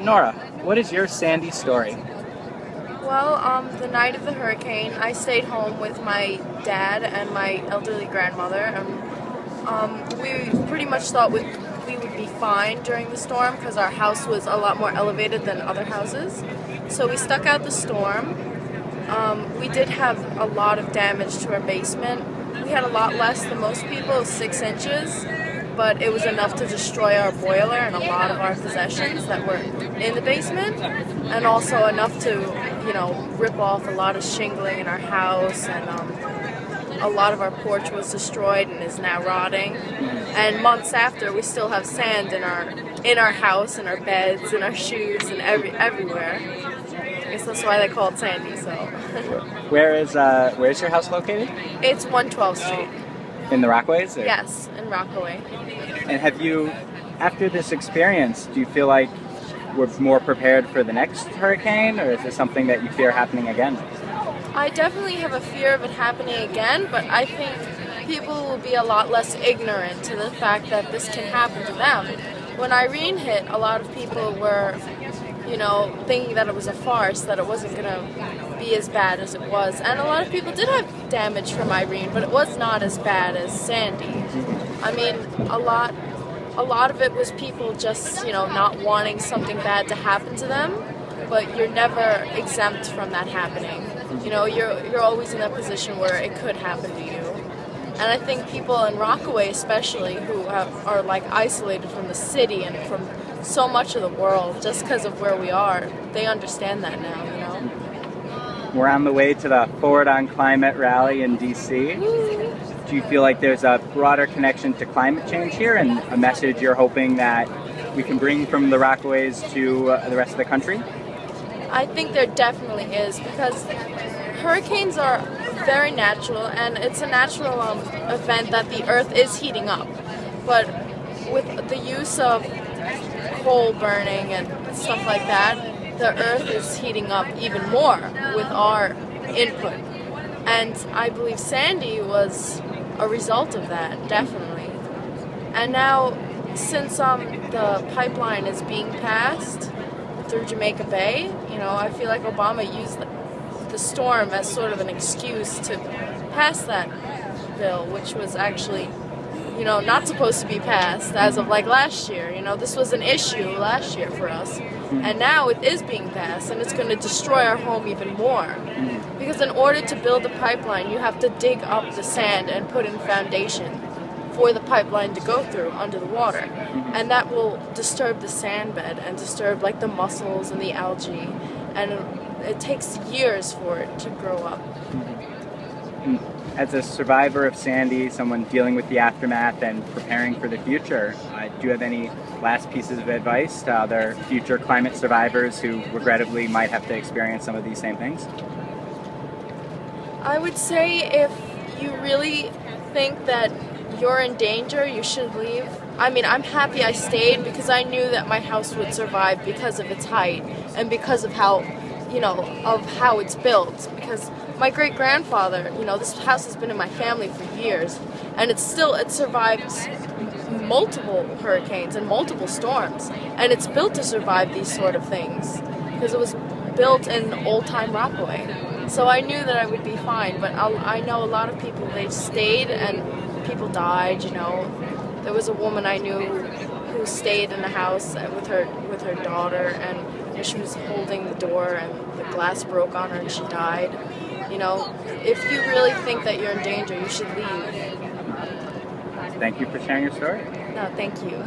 Nora, what is your Sandy story? Well, the night of the hurricane, I stayed home with my dad and my elderly grandmother, and we pretty much thought we would be fine during the storm because our house was a lot more elevated than other houses. So we stuck out the storm. We did have a lot of damage to our basement. We had a lot less than most people, 6 inches, but it was enough to destroy our boiler and a lot of our possessions that were in the basement, and also enough to, rip off a lot of shingling in our house, and a lot of our porch was destroyed and is now rotting. And months after, we still have sand in our house, in our beds, in our shoes, and everywhere. I guess that's why they call it Sandy. So. Where's your house located? It's 112th Street. In the Rockaways? Or? Yes, in Rockaway. And have you, after this experience, do you feel like we're more prepared for the next hurricane, or is this something that you fear happening again? I definitely have a fear of it happening again, but I think people will be a lot less ignorant to the fact that this can happen to them. When Irene hit, a lot of people were, thinking that it was a farce, that it wasn't going to be as bad as it was. And a lot of people did have damage from Irene, but it was not as bad as Sandy. I mean, a lot of it was people just, not wanting something bad to happen to them, but you're never exempt from that happening. You're always in a position where it could happen to you. And I think people in Rockaway especially, who are like isolated from the city and from so much of the world just because of where we are, they understand that now, We're on the way to the Forward on Climate rally in D.C. Woo. Do you feel like there's a broader connection to climate change here, and a message you're hoping that we can bring from the Rockaways to the rest of the country? I think there definitely is, because hurricanes are very natural, and it's a natural event that the earth is heating up. But with the use of coal burning and stuff like that, the earth is heating up even more with our input. And I believe Sandy was a result of that, definitely. And now, since the pipeline is being passed through Jamaica Bay, I feel like Obama used the storm as sort of an excuse to pass that bill, which was actually, not supposed to be passed as of like last year. This was an issue last year for us. And now it is being passed, and it's going to destroy our home even more. Because in order to build a pipeline, you have to dig up the sand and put in foundation for the pipeline to go through under the water. And that will disturb the sand bed and disturb like the mussels and the algae. And it takes years for it to grow up. As a survivor of Sandy, someone dealing with the aftermath and preparing for the future, do you have any last pieces of advice to other future climate survivors who regrettably might have to experience some of these same things? I would say if you really think that you're in danger, you should leave. I mean, I'm happy I stayed because I knew that my house would survive because of its height and because of how it's built. Because my great-grandfather, this house has been in my family for years, and it survived multiple hurricanes and multiple storms, and it's built to survive these sort of things because it was built in old-time Rockaway. So I knew that I would be fine, but I know a lot of people, they've stayed and people died. There was a woman I knew who stayed in the house with her daughter, and she was holding the door and the glass broke on her and she died. If you really think that you're in danger, you should leave. Thank you for sharing your story. No, thank you.